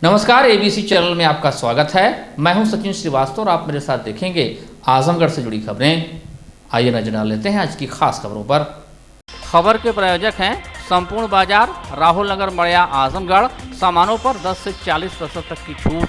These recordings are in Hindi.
नमस्कार, एबीसी चैनल में आपका स्वागत है। मैं हूं सचिन श्रीवास्तव और आप मेरे साथ देखेंगे आजमगढ़ से जुड़ी खबरें। आइए नजर डाल लेते हैं आज की खास खबरों पर। खबर के प्रायोजक हैं संपूर्ण बाजार, राहुल नगर, मड़िया, आजमगढ़। सामानों पर 10 से 40% तक की छूट।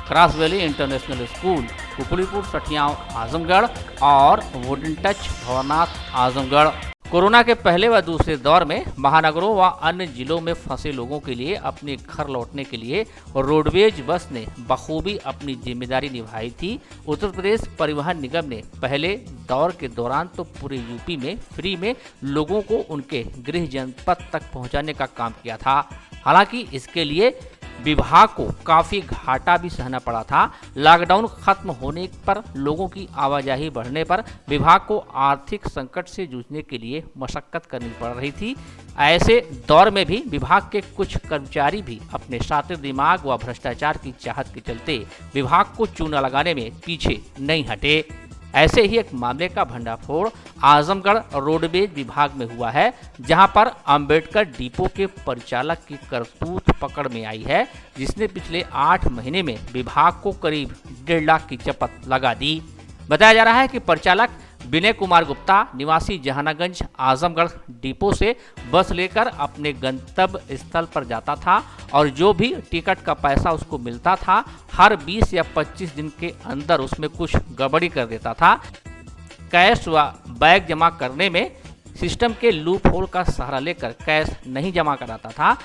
Cross valley international school, Kukulipur, Sathiyaon, Azamgarh और wooden touch, Bhavnath, Azamgarh. Corona के पहले व दूसरे दौर में महानगरों व अन्य जिलों में फंसे लोगों के लिए अपने घर लौटने के लिए रोडवेज बस ने बखूबी अपनी जिम्मेदारी निभाई थी। उत्तर प्रदेश परिवहन निगम ने पहले दौर के दौरान तो पूरे यूपी में फ्री में लोगों को उनके गृह जनपद तक पहुंचाने का काम किया था। हालांकि इसके लिए विभाग को काफ़ी घाटा भी सहना पड़ा था। लॉकडाउन खत्म होने पर लोगों की आवाजाही बढ़ने पर विभाग को आर्थिक संकट से जूझने के लिए मशक्कत करनी पड़ रही थी। ऐसे दौर में भी विभाग के कुछ कर्मचारी भी अपने शातिर दिमाग व भ्रष्टाचार की चाहत के चलते विभाग को चूना लगाने में पीछे नहीं हटे। ऐसे ही एक मामले का भंडाफोड़ आजमगढ़ रोडवेज विभाग में हुआ है, जहां पर अंबेडकर डिपो के परिचालक की करतूत पकड़ में आई है, जिसने पिछले 8 महीने में विभाग को करीब 1.5 लाख की चपत लगा दी। बताया जा रहा है कि परिचालक विनय कुमार गुप्ता निवासी जहानागंज आजमगढ़ डिपो से बस लेकर अपने गंतव्य स्थल पर जाता था और जो भी टिकट का पैसा उसको मिलता था, हर 20 या 25 दिन के अंदर उसमें कुछ गड़बड़ी कर देता था। कैश व बैग जमा करने में सिस्टम के लूप होल का सहारा लेकर कैश नहीं जमा कराता था,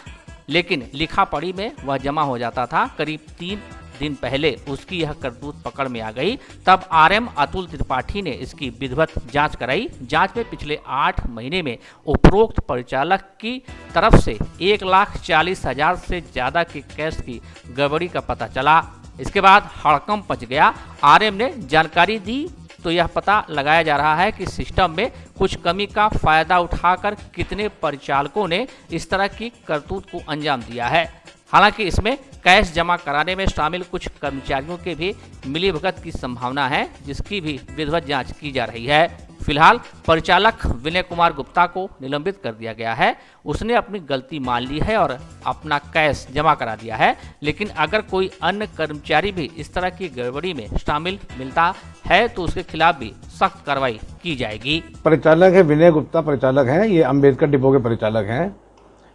लेकिन लिखा पढ़ी में वह जमा हो जाता था। करीब 3 दिन पहले उसकी यह करतूत पकड़ में आ गई। तब आरएम अतुल त्रिपाठी ने इसकी विधिवत जांच कराई। जांच में पिछले 8 महीने में उपरोक्त परिचालक की तरफ से 1,40,000 से ज्यादा के कैश की गड़बड़ी का पता चला। इसके बाद हड़कंप मच गया। आरएम ने जानकारी दी तो यह पता लगाया जा रहा है कि सिस्टम में कुछ कमी का फायदा उठाकर कितने परिचालकों ने इस तरह की करतूत को अंजाम दिया है। हालांकि इसमें कैश जमा कराने में शामिल कुछ कर्मचारियों के भी मिलीभगत की संभावना है, जिसकी भी विधिवत जांच की जा रही है। फिलहाल परिचालक विनय कुमार गुप्ता को निलंबित कर दिया गया है। उसने अपनी गलती मान ली है और अपना कैश जमा करा दिया है, लेकिन अगर कोई अन्य कर्मचारी भी इस तरह की गड़बड़ी में शामिल मिलता है तो उसके खिलाफ भी सख्त कार्रवाई की जाएगी। परिचालक है विनय गुप्ता, परिचालक हैं, ये अंबेडकर डिपो के परिचालक हैं।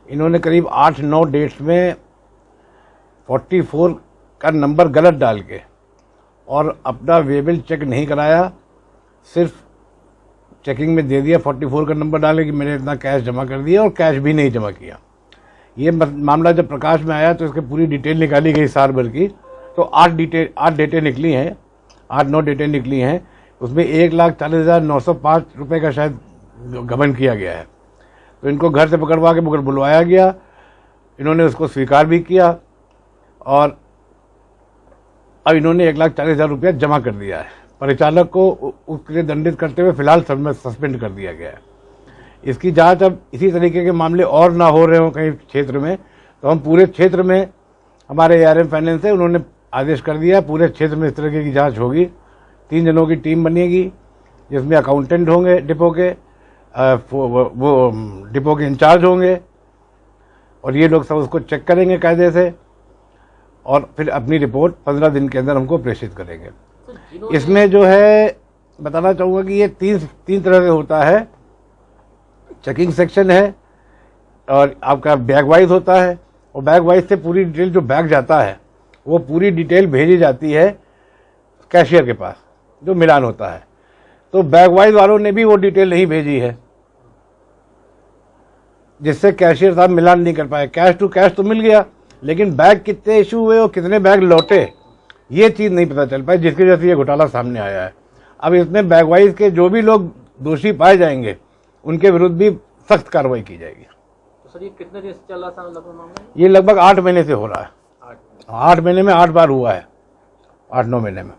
इन्होंने करीब 8-9 डेट्स में 44 का नंबर गलत डाल के और अपना वेबल चेक नहीं कराया, सिर्फ चेकिंग में दे दिया 44 का नंबर डाले कि मैंने इतना कैश जमा कर दिया और कैश भी नहीं जमा किया। ये मामला जब प्रकाश में आया तो इसकी पूरी डिटेल निकाली गई साल भर की, तो 8 डेटें निकली हैं, 8-9 डेटें निकली हैं। उसमें 1,40,905 रुपये का शायद गबन किया गया है। तो इनको घर से पकड़वा के बुलवाया गया, इन्होंने उसको स्वीकार भी किया और अब इन्होंने 1,40,000 रुपया जमा कर दिया है। परिचालक को उसके लिए दंडित करते हुए फिलहाल सस्पेंड कर दिया गया है। इसकी जांच अब इसी तरीके के मामले और ना हो रहे हो कहीं क्षेत्र में, तो हम पूरे क्षेत्र में, हमारे ARM फाइनेंस है, उन्होंने आदेश कर दिया पूरे क्षेत्र में इस तरीके की जांच होगी। 3 जनों की टीम बनेगी, जिसमें अकाउंटेंट होंगे डिपो के, वो डिपो के इंचार्ज होंगे और ये लोग सब उसको चेक करेंगे कायदे से और फिर अपनी रिपोर्ट 15 दिन के अंदर हमको प्रेषित करेंगे। इसमें जो है बताना चाहूँगा कि ये तीन तरह से होता है। चेकिंग सेक्शन है और आपका बैग वाइज होता है, और बैग वाइज से पूरी डिटेल जो बैग जाता है वो पूरी डिटेल भेजी जाती है कैशियर के पास, जो मिलान होता है। तो बैग वाइज वालों ने भी वो डिटेल नहीं भेजी है, जिससे कैशियर साहब मिलान नहीं कर पाए। कैश टू कैश तो मिल गया, लेकिन बैग कितने इशू हुए और कितने बैग लौटे ये चीज़ नहीं पता चल पाई, जिसकी वजह से ये घोटाला सामने आया है। अब इसमें बैग वाइज के जो भी लोग दोषी पाए जाएंगे उनके विरुद्ध भी सख्त कार्रवाई की जाएगी। तो सर ये कितने दिन से चल रहा था लगभग मामला? ये लगभग 8 महीने से हो रहा है। 8 महीने में 8 बार हुआ है, 8-9 महीने में।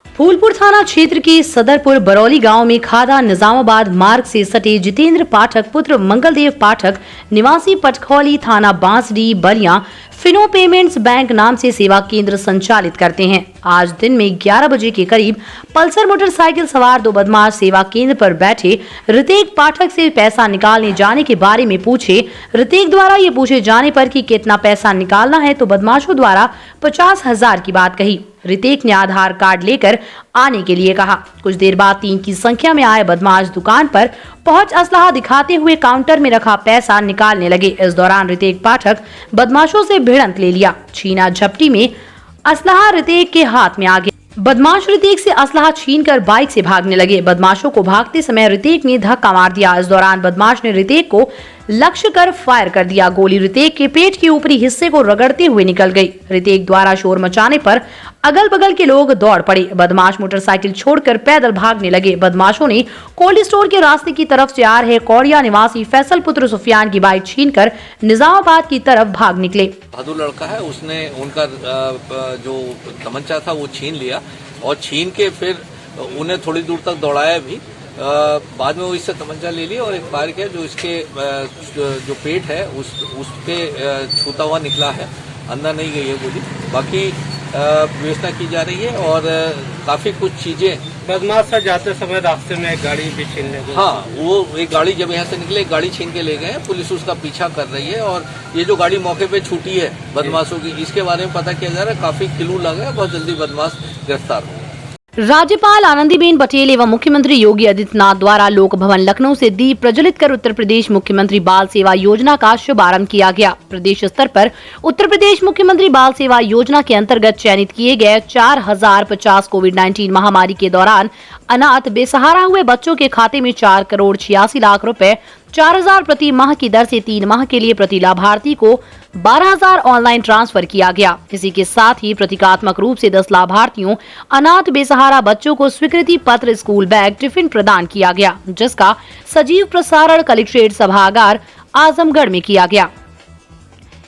फूलपुर थाना क्षेत्र के सदरपुर बरौली गांव में खादा निजामाबाद मार्ग से सटे जितेंद्र पाठक पुत्र मंगलदेव पाठक निवासी पटखौली थाना बांसडी बलिया फिनो पेमेंट्स बैंक नाम से सेवा केंद्र संचालित करते हैं। आज दिन में 11 बजे के करीब पल्सर मोटरसाइकिल सवार दो बदमाश सेवा केंद्र पर बैठे ऋतिक पाठक से पैसा निकालने जाने के बारे में पूछे। ऋतिक द्वारा ये पूछे जाने पर कि कितना पैसा निकालना है तो बदमाशों द्वारा 50,000 की बात कही। ऋतिक ने आधार कार्ड लेकर आने के लिए कहा। कुछ देर बाद 3 की संख्या में आए बदमाश दुकान पर पहुंच असलाहा दिखाते हुए काउंटर में रखा पैसा निकालने लगे। इस दौरान ऋतिक पाठक बदमाशों से भिड़ंत ले लिया। छीना झपटी में असलाहा ऋतिक के हाथ में आ गया। बदमाश ऋतिक से असलाहा छीनकर बाइक से भागने लगे। बदमाशों को भागते समय ऋतिक ने धक्का मार दिया। इस दौरान बदमाश ने ऋतिक को लक्ष्य कर फायर कर दिया। गोली ऋतिक के पेट के ऊपरी हिस्से को रगड़ते हुए निकल गई। ऋतिक द्वारा शोर मचाने पर अगल बगल के लोग दौड़ पड़े। बदमाश मोटरसाइकिल छोड़कर पैदल भागने लगे। बदमाशों ने कोल्ड स्टोर के रास्ते की तरफ से आ रहे कौड़िया निवासी फैसल पुत्र सुफियान की बाइक छीनकर निजामाबाद की तरफ भाग निकले। बहादुर लड़का है, उसने उनका जो तमंचा था वो छीन लिया और छीन के फिर उन्हें थोड़ी दूर तक दौड़ाया भी। बाद में वो इससे तमंचा ले लिया और एक फायर किया जो इसके जो पेट है उसके छूता हुआ निकला है। अंदर नहीं गई है गोली। बाकी व्यवस्था की जा रही है और काफी कुछ चीजें बदमाश सर जाते समय रास्ते में एक गाड़ी भी छीन ले गए। हाँ, वो एक गाड़ी जब यहाँ से निकले एक गाड़ी छीन के ले गए। पुलिस उसका पीछा कर रही है और ये जो गाड़ी मौके पे छूटी है बदमाशों की, इसके बारे में पता किया जा रहा है। काफी क्लू लगा है, बहुत जल्दी बदमाश गिरफ्तार हो। राज्यपाल आनंदीबेन पटेल एवं मुख्यमंत्री योगी आदित्यनाथ द्वारा लोक भवन लखनऊ से दीप प्रज्वलित कर उत्तर प्रदेश मुख्यमंत्री बाल सेवा योजना का शुभारंभ किया गया। प्रदेश स्तर पर उत्तर प्रदेश मुख्यमंत्री बाल सेवा योजना के अंतर्गत चयनित किए गए 4050 कोविड-19 महामारी के दौरान अनाथ बेसहारा हुए बच्चों के खाते में 4 करोड़ 86 लाख रुपए 4,000 प्रति माह की दर से 3 माह के लिए प्रति लाभार्थी को 12,000 ऑनलाइन ट्रांसफर किया गया। इसी के साथ ही प्रतीकात्मक रूप से 10 लाभार्थियों अनाथ बेसहारा बच्चों को स्वीकृति पत्र, स्कूल बैग, टिफिन प्रदान किया गया, जिसका सजीव प्रसारण कलेक्ट्रेट सभागार आजमगढ़ में किया गया।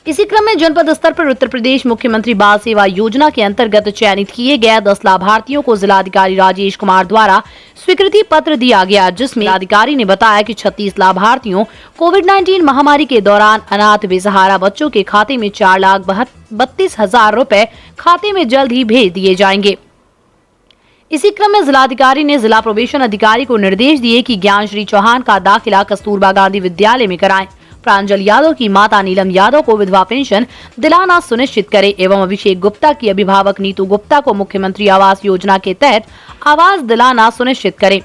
इसी क्रम में जनपद स्तर पर उत्तर प्रदेश मुख्यमंत्री बाल सेवा योजना के अंतर्गत चयनित किए गए 10 लाभार्थियों को जिलाधिकारी राजेश कुमार द्वारा स्वीकृति पत्र दिया गया, जिसमें अधिकारी ने बताया कि 36 लाभार्थियों कोविड-19 महामारी के दौरान अनाथ बेसहारा बच्चों के खाते में 4,32,000 रुपए खाते में जल्द ही भेज दिए जाएंगे। इसी क्रम में जिलाधिकारी ने जिला प्रोबेशन अधिकारी को निर्देश दिए कि ज्ञानश्री चौहान का दाखिला कस्तूरबा गांधी विद्यालय में कराएं। प्रांजल यादव की माता नीलम यादव को विधवा पेंशन दिलाना सुनिश्चित करे एवं अभिषेक गुप्ता की अभिभावक नीतू गुप्ता को मुख्यमंत्री आवास योजना के तहत आवास दिलाना सुनिश्चित करे।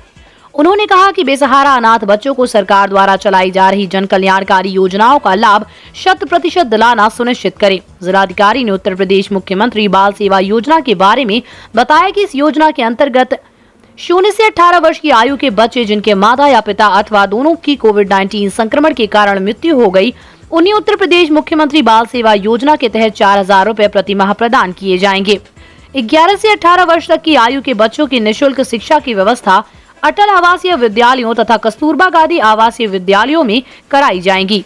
उन्होंने कहा कि बेसहारा अनाथ बच्चों को सरकार द्वारा चलाई जा रही जन कल्याणकारी योजनाओं का लाभ 100% दिलाना सुनिश्चित करे। जिलाधिकारी ने उत्तर प्रदेश मुख्यमंत्री बाल सेवा योजना के बारे में बताया कि इस योजना के अंतर्गत 0 से 18 वर्ष की आयु के बच्चे जिनके माता या पिता अथवा दोनों की कोविड-19 संक्रमण के कारण मृत्यु हो गई, उन्हें उत्तर प्रदेश मुख्यमंत्री बाल सेवा योजना के तहत 4,000 रुपए प्रति माह प्रदान किए जाएंगे। 11 से 18 वर्ष तक की आयु के बच्चों की निःशुल्क शिक्षा की व्यवस्था अटल आवासीय विद्यालयों तथा कस्तूरबा गांधी आवासीय विद्यालयों में कराई जाएंगी।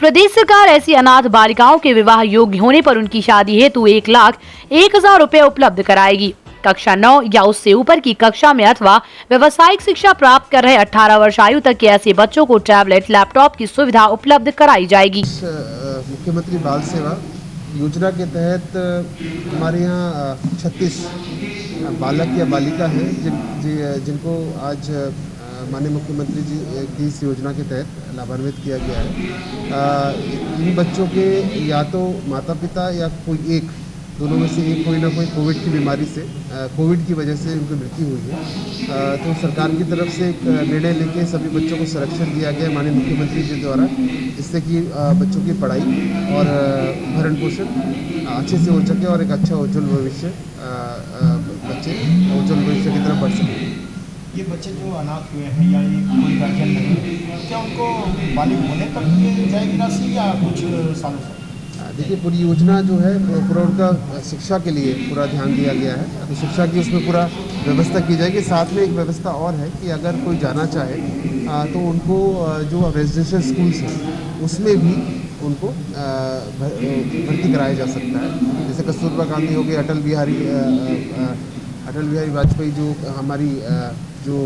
प्रदेश सरकार ऐसी अनाथ बालिकाओं के विवाह योग्य होने पर उनकी शादी हेतु 1,01,000 रुपए उपलब्ध कराएगी। कक्षा 9 या उससे ऊपर की कक्षा में अथवा व्यावसायिक शिक्षा प्राप्त कर रहे 18 वर्ष आयु तक के ऐसे बच्चों को टैबलेट, लैपटॉप की सुविधा उपलब्ध कराई जाएगी। मुख्यमंत्री बाल सेवा योजना के तहत हमारे यहाँ 36 बालक या बालिका हैं जिनको आज माननीय मुख्यमंत्री जी की इस योजना के तहत लाभान्वित किया गया है। इन बच्चों के या तो माता पिता या कोई एक, दोनों में से एक कोई ना कोई कोविड की बीमारी से, कोविड की वजह से उनकी मृत्यु हुई है। तो सरकार की तरफ से एक निर्णय लेके सभी बच्चों को संरक्षण दिया गया माननीय मुख्यमंत्री जी द्वारा, जिससे कि बच्चों की पढ़ाई और भरण पोषण अच्छे से हो सके और एक अच्छा उज्ज्वल भविष्य बच्चे उज्ज्वल भविष्य की तरफ बढ़ सके। ये बच्चे जो अनाथ हुए हैं या ये कोई गार्जियन नहीं है, क्या उनको बालिग होने तक जाएगी राशि या कुछ सालों तक? देखिए, पूरी योजना जो है पूरा उनका शिक्षा के लिए पूरा ध्यान दिया गया है। तो शिक्षा की उसमें पूरा व्यवस्था की जाएगी। साथ में एक व्यवस्था और है कि अगर कोई जाना चाहे तो उनको जो रेजिडेंशियल स्कूल्स हैं उसमें भी उनको भर्ती कराया जा सकता है। जैसे कस्तूरबा गांधी हो गई, अटल बिहारी वाजपेयी जो हमारी जो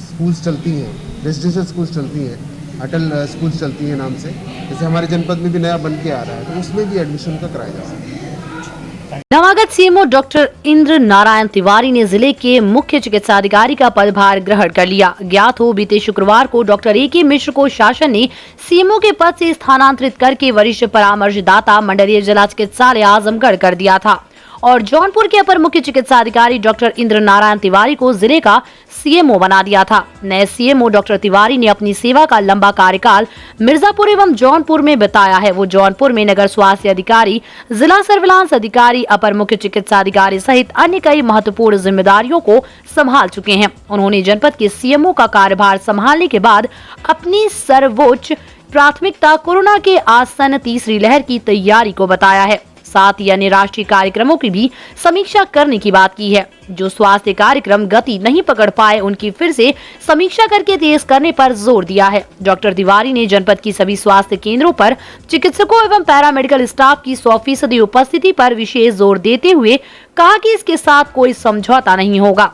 स्कूल्स चलती हैं, रेजिडेंशियल स्कूल्स चलती हैं, अटल स्कूल्स चलती हैं नाम से, जैसे हमारे जनपद में भी नया बन के आ रहा है, तो उसमें भी एडमिशन का कराया जा सकता है। नवागत सीएमओ डॉक्टर इंद्र नारायण तिवारी ने जिले के मुख्य चिकित्साधिकारी का पदभार ग्रहण कर लिया। ज्ञात हो बीते शुक्रवार को डॉक्टर ए के मिश्र को शासन ने सीएमओ के पद से स्थानांतरित करके वरिष्ठ परामर्शदाता मंडलीय जिला चिकित्सालय आजमगढ़ कर दिया था और जौनपुर के अपर मुख्य चिकित्साधिकारी डॉक्टर इंद्र नारायण तिवारी को जिले का सीएमओ बना दिया था। नए सीएमओ डॉक्टर तिवारी ने अपनी सेवा का लंबा कार्यकाल मिर्जापुर एवं जौनपुर में बिताया है। वो जौनपुर में नगर स्वास्थ्य अधिकारी, जिला सर्विलांस अधिकारी, अपर मुख्य चिकित्साधिकारी सहित अन्य कई महत्वपूर्ण जिम्मेदारियों को संभाल चुके हैं। उन्होंने जनपद के सीएमओ का कार्यभार संभालने के बाद अपनी सर्वोच्च प्राथमिकता कोरोना के आसन्न तीसरी लहर की तैयारी को बताया है। साथ ही अन्य राष्ट्रीय कार्यक्रमों की भी समीक्षा करने की बात की है। जो स्वास्थ्य कार्यक्रम गति नहीं पकड़ पाए उनकी फिर से समीक्षा करके तेज करने पर जोर दिया है। डॉक्टर तिवारी ने जनपद की सभी स्वास्थ्य केंद्रों पर चिकित्सकों एवं पैरामेडिकल स्टाफ की 100% उपस्थिति पर विशेष जोर देते हुए कहा कि इसके साथ कोई समझौता नहीं होगा।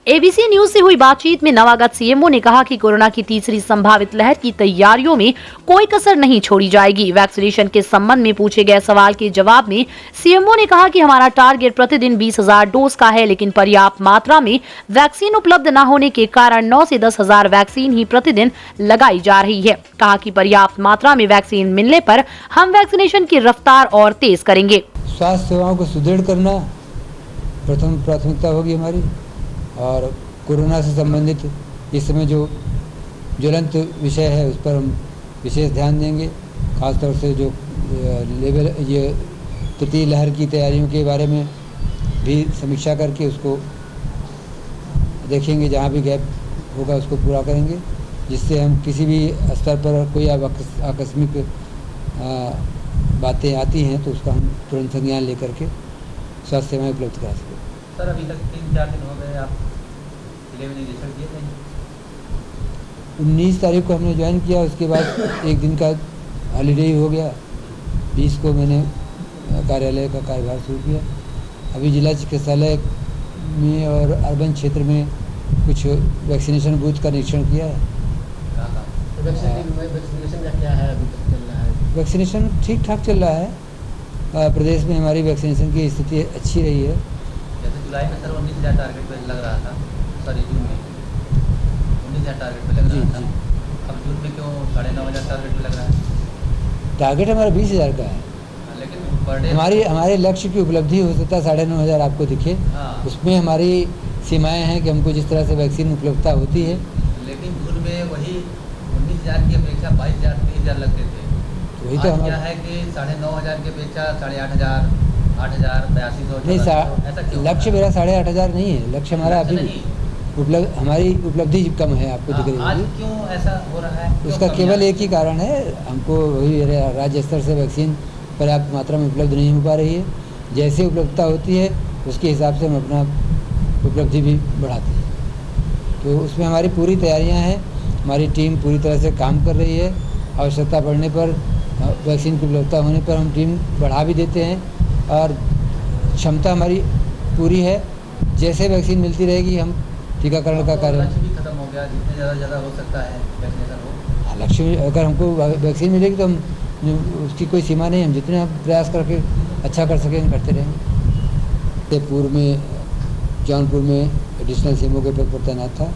एबीसी न्यूज से हुई बातचीत में नवागत सीएमओ ने कहा कि कोरोना की तीसरी संभावित लहर की तैयारियों में कोई कसर नहीं छोड़ी जाएगी। वैक्सीनेशन के संबंध में पूछे गए सवाल के जवाब में सीएमओ ने कहा कि हमारा टारगेट प्रतिदिन 20,000 डोज का है, लेकिन पर्याप्त मात्रा में वैक्सीन उपलब्ध न होने के कारण 9 से 10,000 वैक्सीन ही प्रतिदिन लगाई जा रही है। कहा कि पर्याप्त मात्रा में वैक्सीन मिलने पर हम वैक्सीनेशन की रफ्तार और तेज करेंगे। स्वास्थ्य सेवाओं को सुदृढ़ करना प्रथम प्राथमिकता होगी हमारी, और कोरोना से संबंधित इस समय जो ज्वलंत विषय है उस पर हम विशेष ध्यान देंगे। खासतौर से जो ये तृतीय लहर की तैयारियों के बारे में भी समीक्षा करके उसको देखेंगे, जहाँ भी गैप होगा उसको पूरा करेंगे, जिससे हम किसी भी स्तर पर कोई आकस्मिक बातें आती हैं तो उसका हम तुरंत संज्ञान लेकर के स्वास्थ्य सेवाएँ उपलब्ध करा सकें। सर अभी तक 3-4 दिन हो गए आप इलेक्शन किए थे? 19 तारीख को हमने ज्वाइन किया, उसके बाद एक दिन का हॉलीडे ही हो गया। 20 को मैंने कार्यालय का कार्यभार शुरू किया। अभी जिला चिकित्सालय में और अर्बन क्षेत्र में कुछ वैक्सीनेशन बूथ का निरीक्षण किया है। वैक्सीनेशन का क्या है अभी तक चल रहा है? वैक्सीनेशन ठीक ठाक चल रहा है। प्रदेश में हमारी वैक्सीनेशन की स्थिति अच्छी रही है। जैसे जुलाई में सर 19,000 टारगेट पे लग रहा था, सॉरी जून में 19,000 टारगेट पे लग रहा था। अब जून में क्यों 9,500 टारगेट पे लग रहा है? टारगेट हमारा 20,000 का है, लेकिन पर डे हमारे लक्ष्य की उपलब्धि हो सकता है 9,500 आपको दिखे। उसमें हमारी सीमाएं हैं कि हमको जिस तरह से वैक्सीन उपलब्धता होती है। लेकिन जून में वही 19,000 की अपेक्षा 22,000 23,000 लगते थे। वही तो हमारा है कि 9,500 की अपेक्षा 8,500 8,000 82,000 नहीं, ऐसा क्यों? लक्ष्य मेरा 8,500 नहीं है। लक्ष्य हमारा अभी हमारी उपलब्धि कम है, आपको दिख रही आज है। क्यों ऐसा हो रहा है? उसका केवल एक ही कारण है, हमको वही राज्य स्तर से वैक्सीन पर्याप्त मात्रा में उपलब्ध नहीं हो पा रही है। जैसे उपलब्धता होती है उसके हिसाब से हम अपना उपलब्धि भी बढ़ाते हैं। तो उसमें हमारी पूरी तैयारियां हैं, हमारी टीम पूरी तरह से काम कर रही है। आवश्यकता पड़ने पर वैक्सीन की उपलब्धता होने पर हम टीम बढ़ा भी देते हैं और क्षमता हमारी पूरी है। जैसे वैक्सीन मिलती रहेगी हम टीकाकरण का कार्य लक्ष्य भी खत्म हो गया, जितने ज़्यादा हो सकता है वैक्सीनेशन हो। लक्ष्य अगर हमको वैक्सीन मिलेगी तो हम उसकी कोई सीमा नहीं, हम जितने प्रयास करके अच्छा कर सकें करते रहेंगे। पूर्व में जौनपुर में एडिशनल सीएमओ के पद पर तैनात था।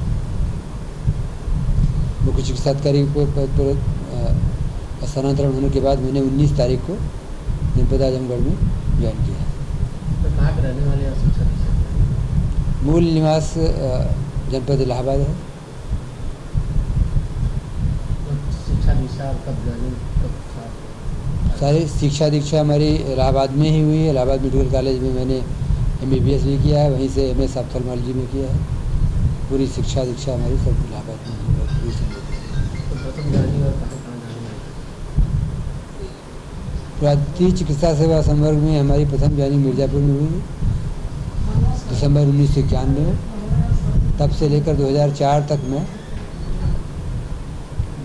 मुख्य चिकित्साधिकारी के पद पर स्थानांतरण होने के बाद मैंने 19 तारीख को जनपद आजमगढ़ में ज्वाइन किया। तो कहाँ के रहने वाले हैं शिक्षा? मूल निवास जनपद इलाहाबाद है। शिक्षा दीक्षा कब ज्वाइनिंग सारी शिक्षा दीक्षा हमारी इलाहाबाद में ही हुई है। इलाहाबाद मेडिकल कॉलेज में मैंने MBBS भी किया है, वहीं से MS ऑप्थेल्मोलॉजी में किया है। पूरी शिक्षा दीक्षा हमारी सब इलाहाबाद में हुई है। प्रांतीय चिकित्सा सेवा संवर्ग में हमारी प्रथम ज्वाइनिंग मिर्जापुर में हुई है दिसंबर 1991 में। तब से लेकर 2004 तक मैं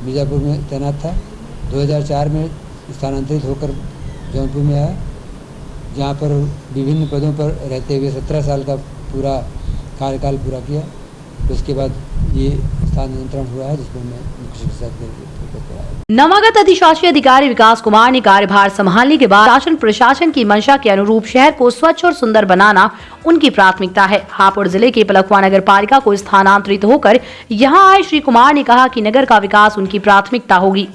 मिर्जापुर में तैनात था। 2004 में स्थानांतरित होकर जौनपुर में आया, जहाँ पर विभिन्न पदों पर रहते हुए 17 साल का पूरा कार्यकाल पूरा किया। उसके बाद ये स्थानांतरण हुआ है, जिसको मैं मुख्य चिकित्सक के रूप में कराया। नवागत अधिशासी अधिकारी विकास कुमार ने कार्यभार संभालने के बाद शासन प्रशासन की मंशा के अनुरूप शहर को स्वच्छ और सुंदर बनाना उनकी प्राथमिकता है। हापुड़ जिले के पलखुआ नगर पालिका को स्थानांतरित होकर यहां आए श्री कुमार ने कहा कि नगर का विकास उनकी प्राथमिकता होगी।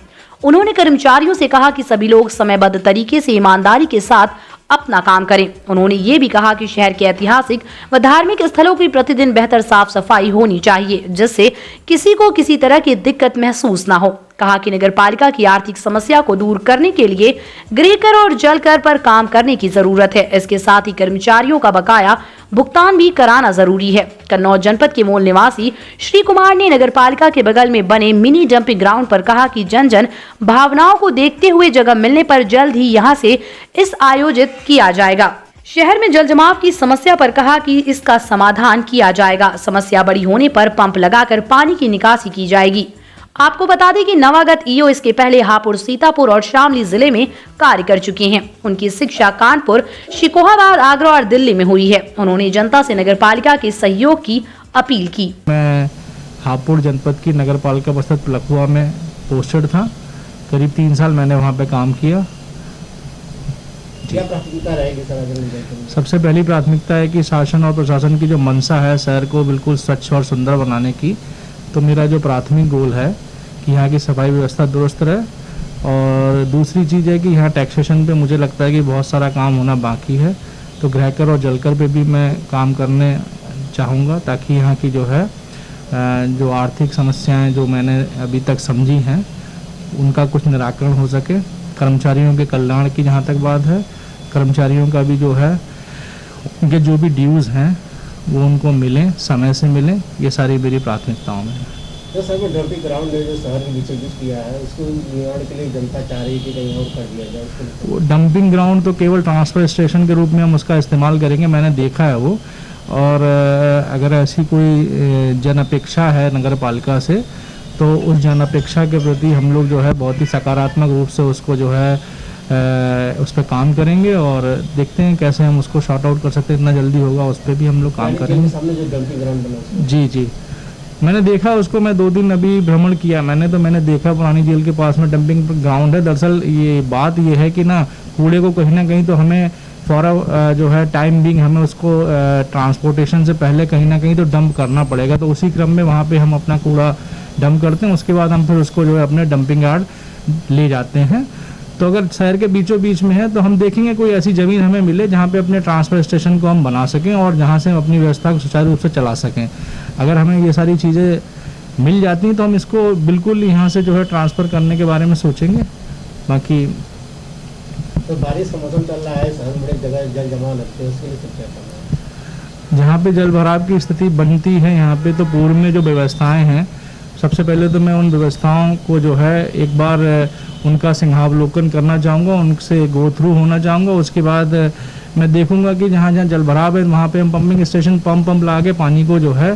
उन्होंने कर्मचारियों से कहा कि सभी लोग समयबद्ध तरीके से ईमानदारी के साथ अपना काम करें। उन्होंने ये भी कहा कि शहर के ऐतिहासिक व धार्मिक स्थलों की प्रतिदिन बेहतर साफ सफाई होनी चाहिए, जिससे किसी को किसी तरह की दिक्कत महसूस न हो। कहा कि नगर पालिका की आर्थिक समस्या को दूर करने के लिए गृह कर और जल कर पर काम करने की जरूरत है। इसके साथ ही कर्मचारियों का बकाया भुगतान भी कराना जरूरी है। कन्नौज जनपद के मूल निवासी श्री कुमार ने नगर पालिका के बगल में बने मिनी डंपिंग ग्राउंड पर कहा कि जन जन भावनाओं को देखते हुए जगह मिलने पर जल्द ही यहां से इस आयोजित किया जाएगा। शहर में जल जमाव की समस्या पर कहा कि इसका समाधान किया जाएगा। समस्या बड़ी होने पर पंप लगाकर पानी की निकासी की जाएगी। आपको बता दें कि नवागत ईओ इसके पहले हापुड़, सीतापुर और शामली जिले में कार्य कर चुके हैं। उनकी शिक्षा कानपुर, शिकोहाबाद, आगरा और दिल्ली में हुई है। उन्होंने जनता से नगर पालिका के सहयोग की अपील की। मैं हापुड़ जनपद की नगर पालिका परिषद पलखुआ में पोस्टेड था। करीब 3 साल मैंने वहाँ पे काम किया। क्या प्राथमिकता रहेगी? सबसे पहली प्राथमिकता है कि शासन और प्रशासन की जो मंशा है शहर को बिल्कुल स्वच्छ और सुंदर बनाने की, तो मेरा जो प्राथमिक गोल है कि यहाँ की सफाई व्यवस्था दुरुस्त रहे। और दूसरी चीज़ है कि यहाँ टैक्सेशन पे मुझे लगता है कि बहुत सारा काम होना बाकी है, तो गृहकर और जलकर पे भी मैं काम करने चाहूँगा, ताकि यहाँ की जो है जो आर्थिक समस्याएं जो मैंने अभी तक समझी हैं उनका कुछ निराकरण हो सके। कर्मचारियों के कल्याण की जहाँ तक बात है, कर्मचारियों का भी जो है उनके जो भी ड्यूज़ हैं वो उनको मिलें, समय से मिलें, ये सारी मेरी प्राथमिकताओं में है। तो सर वो डंपिंग ग्राउंड है जो शहर के बीचों बीच किया है, उसको निर्माण के लिए जनता चाह रही है कि कहीं और कर दिया जाए उसको। वो डंपिंग ग्राउंड तो केवल ट्रांसफर स्टेशन के रूप में हम उसका इस्तेमाल करेंगे, मैंने देखा है वो। और अगर ऐसी कोई जन अपेक्षा है नगर पालिका से, तो उस जन अपेक्षा के प्रति हम लोग जो है बहुत ही सकारात्मक रूप से उसको जो है उस पर काम करेंगे और देखते हैं कैसे हम उसको शॉर्ट आउट कर सकते हैं। इतना जल्दी होगा उस पर भी हम लोग काम करेंगे। सामने जो डंपिंग ग्राउंड बना, जी मैंने देखा उसको, मैं 2 दिन अभी भ्रमण किया मैंने देखा पुरानी जेल के पास में डंपिंग ग्राउंड है। दरअसल ये बात ये है कि ना कूड़े को कहीं ना कहीं तो हमें जो है टाइम बिंग हमें उसको ट्रांसपोर्टेशन से पहले कहीं ना कहीं तो डंप करना पड़ेगा, तो उसी क्रम में वहाँ पे हम अपना कूड़ा डंप करते हैं। उसके बाद हम फिर उसको जो है अपने डंपिंग यार्ड ले जाते हैं। तो अगर शहर के बीचों बीच में है तो हम देखेंगे कोई ऐसी ज़मीन हमें मिले जहाँ पे अपने ट्रांसफर स्टेशन को हम बना सकें और जहाँ से हम अपनी व्यवस्था को सुचारू रूप से चला सकें। अगर हमें ये सारी चीज़ें मिल जाती हैं तो हम इसको बिल्कुल यहाँ से जो है ट्रांसफ़र करने के बारे में सोचेंगे। बाकी तो बारिश का मौसम चल रहा है, शहर में बड़ी जगह जल जमाव लगते हैं, उसके लिए सब क्या करना है? जहाँ पे जल भराव की स्थिति बनती है यहाँ पे तो पूर्व में जो व्यवस्थाएं हैं, सबसे पहले तो मैं उन व्यवस्थाओं को जो है एक बार उनका सिंहावलोकन करना चाहूँगा, उनसे गो थ्रू होना चाहूँगा। उसके बाद मैं देखूँगा कि जहाँ जहाँ जल भराव है वहाँ पे हम पंपिंग स्टेशन पंप ला के पानी को जो है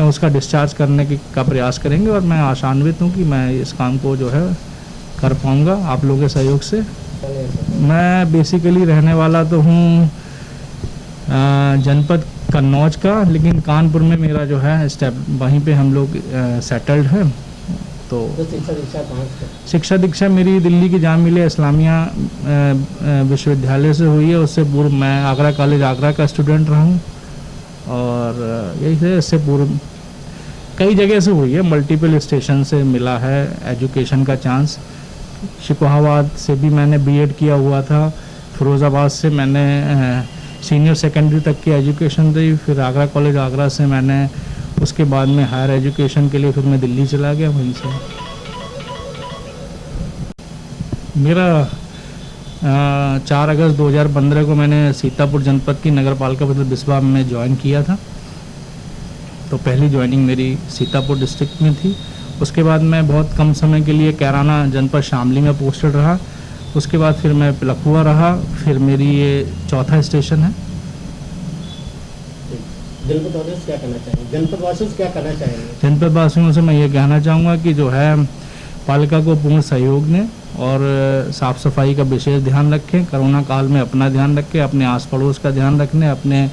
उसका डिस्चार्ज करने का प्रयास करेंगे। और मैं आशान्वित हूँ कि मैं इस काम को जो है कर पाऊँगा आप लोगों के सहयोग से। मैं बेसिकली रहने वाला तो हूँ जनपद कन्नौज का, लेकिन कानपुर में मेरा जो है स्टेप वहीं पे हम लोग सेटल्ड है। तो शिक्षा दीक्षा मेरी दिल्ली की जामिया इस्लामिया विश्वविद्यालय से हुई है। उससे पूर्व मैं आगरा कॉलेज आगरा का स्टूडेंट रहा हूँ और यही से इससे पूर्व कई जगह से हुई है, मल्टीपल स्टेशन से मिला है एजुकेशन का चांस। शिकोहाबाद से भी मैंने बीएड किया हुआ था, फिरोज़ाबाद से मैंने सीनियर सेकेंडरी तक की एजुकेशन दी, फिर आगरा कॉलेज आगरा से मैंने उसके बाद में हायर एजुकेशन के लिए फिर मैं दिल्ली चला गया। वहीं से मेरा 4 अगस्त 2015 को मैंने सीतापुर जनपद की नगर पालिका परिषद बिस्वा में ज्वाइन किया था। तो पहली ज्वाइनिंग मेरी सीतापुर डिस्ट्रिक्ट में थी। उसके बाद मैं बहुत कम समय के लिए कैराना जनपद शामली में पोस्टेड रहा। उसके बाद फिर मैं पलखुआ रहा, फिर मेरी ये 4था स्टेशन है। जनपदवासियों से क्या कहना चाहेंगे? जनपदवासियों से क्या कहना चाहेंगे? जनपदवासियों से मैं ये कहना चाहूँगा कि जो है पालिका को पूर्ण सहयोग दें और साफ़ सफाई का विशेष ध्यान रखें। कोरोना काल में अपना ध्यान रखें, अपने आस पड़ोस का ध्यान रखने, अपने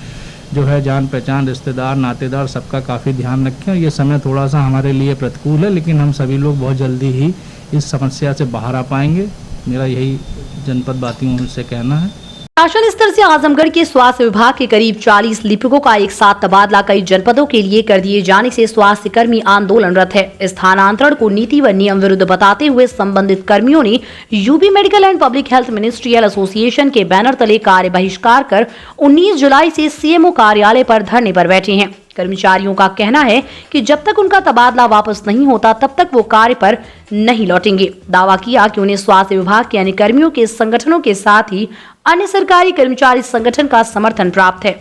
जो है जान पहचान रिश्तेदार नातेदार सबका काफ़ी ध्यान रखें। ये समय थोड़ा सा हमारे लिए प्रतिकूल है, लेकिन हम सभी लोग बहुत जल्दी ही इस समस्या से बाहर आ पाएंगे। मेरा यही जनपद वासियों से कहना है। शासन स्तर से आजमगढ़ के स्वास्थ्य विभाग के करीब 40 लिपिकों का एक साथ तबादला कई जनपदों के लिए कर दिए जाने से स्वास्थ्य कर्मी आंदोलनरत है। स्थानांतरण को नीति व नियम विरुद्ध बताते हुए संबंधित कर्मियों ने UP medical and public health ministerial association के बैनर तले कार्य बहिष्कार कर 19 जुलाई से सीएमओ कार्यालय पर धरने पर बैठे हैं। कर्मचारियों का कहना है कि जब तक उनका तबादला वापस नहीं होता तब तक वो कार्य पर नहीं लौटेंगे। दावा किया कि उन्हें स्वास्थ्य विभाग के अन्य कर्मियों के संगठनों के साथ ही अन्य सरकारी कर्मचारी संगठन का समर्थन प्राप्त है।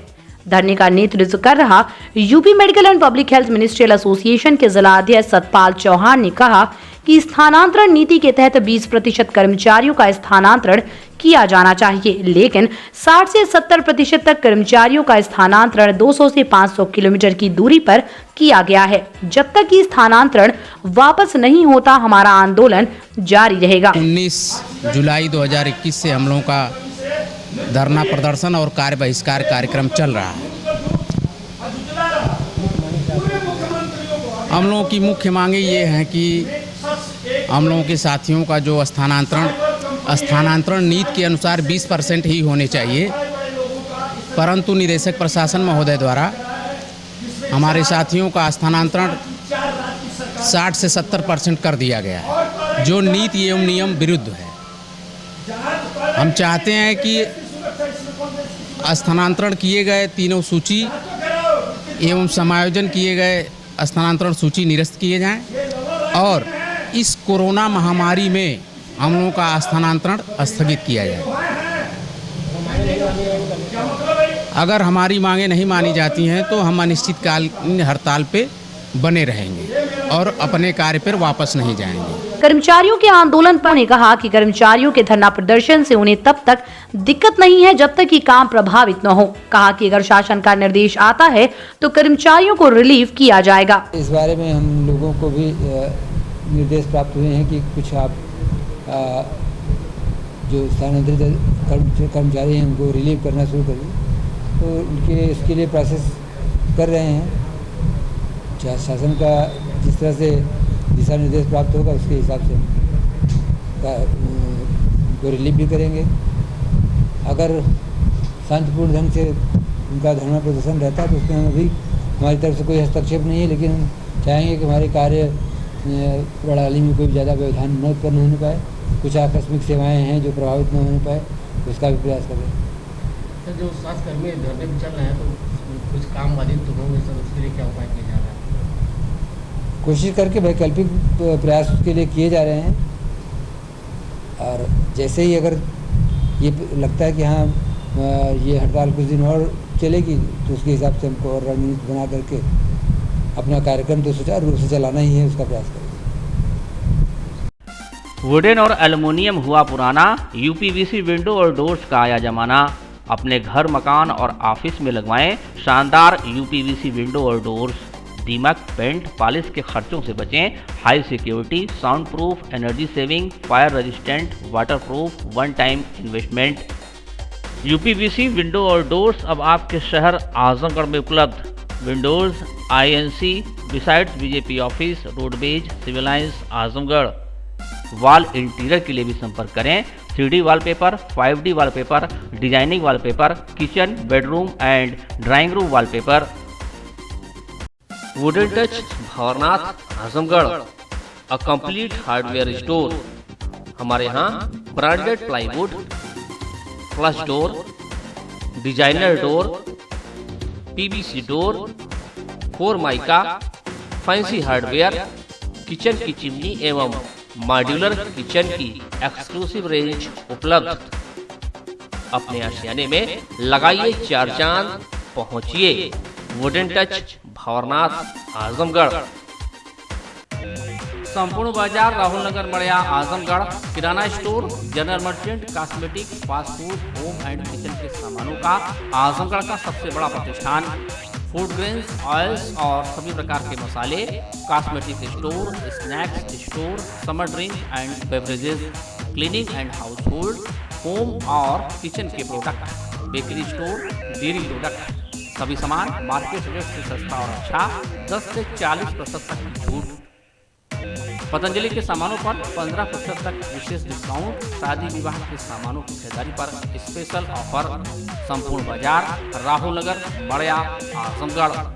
धरने का नेतृत्व कर रहा UP medical and public health ministerial association के जिला अध्यक्ष सतपाल चौहान ने कहा कि स्थानांतरण नीति के तहत 20% कर्मचारियों का स्थानांतरण किया जाना चाहिए, लेकिन 60 से 70% तक कर्मचारियों का स्थानांतरण 200 से 500 किलोमीटर की दूरी पर किया गया है। जब तक कि स्थानांतरण वापस नहीं होता हमारा आंदोलन जारी रहेगा। 19 जुलाई 2021 से हम लोगों का धरना प्रदर्शन और कार्य बहिष्कार कार्यक्रम चल रहा है। हम लोगों की मुख्य मांगे ये हैं कि हम लोगों के साथियों का जो स्थानांतरण नीति के अनुसार 20% ही होने चाहिए, परंतु निदेशक प्रशासन महोदय द्वारा हमारे साथियों का स्थानांतरण 60 से 70% कर दिया गया है, जो नीति एवं नियम विरुद्ध है। हम चाहते हैं कि स्थानांतरण किए गए तीनों सूची एवं समायोजन किए गए स्थानांतरण सूची निरस्त किए जाएं और इस कोरोना महामारी में हम लोगों का स्थानांतरण स्थगित किया जाए। अगर हमारी मांगें नहीं मानी जाती हैं तो हम अनिश्चितकालीन हड़ताल पे बने रहेंगे और अपने कार्य पर वापस नहीं जाएंगे। कर्मचारियों के आंदोलन पर ने कहा कि कर्मचारियों के धरना प्रदर्शन से उन्हें तब तक दिक्कत नहीं है जब तक कि काम प्रभावित न हो। कहा कि अगर शासन का निर्देश आता है तो कर्मचारियों को रिलीव किया जाएगा। इस बारे में हम लोगों को भी निर्देश प्राप्त हुए हैं कि कुछ आप जो स्थानांतरित कर्मचारी हैं उनको रिलीव करना शुरू करिए, तो इसके लिए प्रोसेस कर रहे हैं। शासन का जिस तरह से दिशा निर्देश प्राप्त होगा उसके हिसाब से उनको रिलीव भी करेंगे। अगर शांतिपूर्ण ढंग से उनका धरना प्रदर्शन रहता है तो उसमें हमें भी हमारी तरफ से कोई हस्तक्षेप नहीं है, लेकिन हम चाहेंगे कि हमारे कार्य प्रणाली में कोई ज़्यादा व्यवधान न उत्पन्न होने पाए। कुछ आकस्मिक सेवाएं हैं जो प्रभावित न होने पाए, उसका भी प्रयास करें। तो जो स्वास्थ्यकर्मी धरने पर चल रहे हैं तो कुछ काम बाधित तो होंगे सर, उसके लिए क्या उपाय किया जा रहा है? कोशिश करके वैकल्पिक प्रयास उसके लिए किए जा रहे हैं, और जैसे ही अगर ये लगता है कि हाँ ये हड़ताल कुछ दिन और चलेगी तो उसके हिसाब से हमको और रणनीति बना करके अपना कार्यक्रम तो सुचारू रूप से चलाना ही है, उसका प्रयास करेंगे। वुडन और एल्युमिनियम हुआ पुराना, यूपीवीसी विंडो और डोर्स का आया जमाना। अपने घर, मकान और ऑफिस में लगवाएं शानदार यूपीवीसी विंडो और डोर्स। दीमक, पेंट, पॉलिश के खर्चों से बचें। High security, sound proof, energy saving, fire resistant, water proof, one time investment. UPVC window और डोर्स अब आपके शहर आजमगढ़ में उपलब्ध। Windows INC besides BJP office, roadways, civil lines, Azamgarh. Wall interior के लिए भी संपर्क करें। 3D wallpaper, 5D wallpaper, designing wallpaper, kitchen, bedroom and drawing room wallpaper. Wooden touch, Bhanwarnath, Azamgarh, a complete hardware store. हमारे यहाँ branded plywood, flush door, designer door, PVC door, 4 mica, fancy hardware, kitchen की चिमनी एवं मॉड्यूलर किचन की एक्सक्लूसिव रेंज उपलब्ध। अपने आशियाने में लगाइए 4 चांद, पहुंचिए वुडन टच, भंवरनाथ, आजमगढ़। संपूर्ण बाजार, राहुल नगर, मड़िया, आजमगढ़। किराना store, general merchant, cosmetic, fast food, home and kitchen के सामानों का आजमगढ़ का सबसे बड़ा प्रतिष्ठान। फूड ग्रेन्स, ऑयल्स और सभी प्रकार के मसाले, cosmetic store, snacks store, summer drink and beverages, cleaning and house hold, home और किचन के product, bakery store, dairy product, सभी सामान मार्केट रेट से सस्ता और अच्छा, 10 से 40% तक की छूट। पतंजलि के सामानों पर 15% तक विशेष डिस्काउंट। शादी विवाह के सामानों की खरीदारी पर स्पेशल ऑफर। संपूर्ण बाजार, राहुल नगर, बड़िया, आजमगढ़।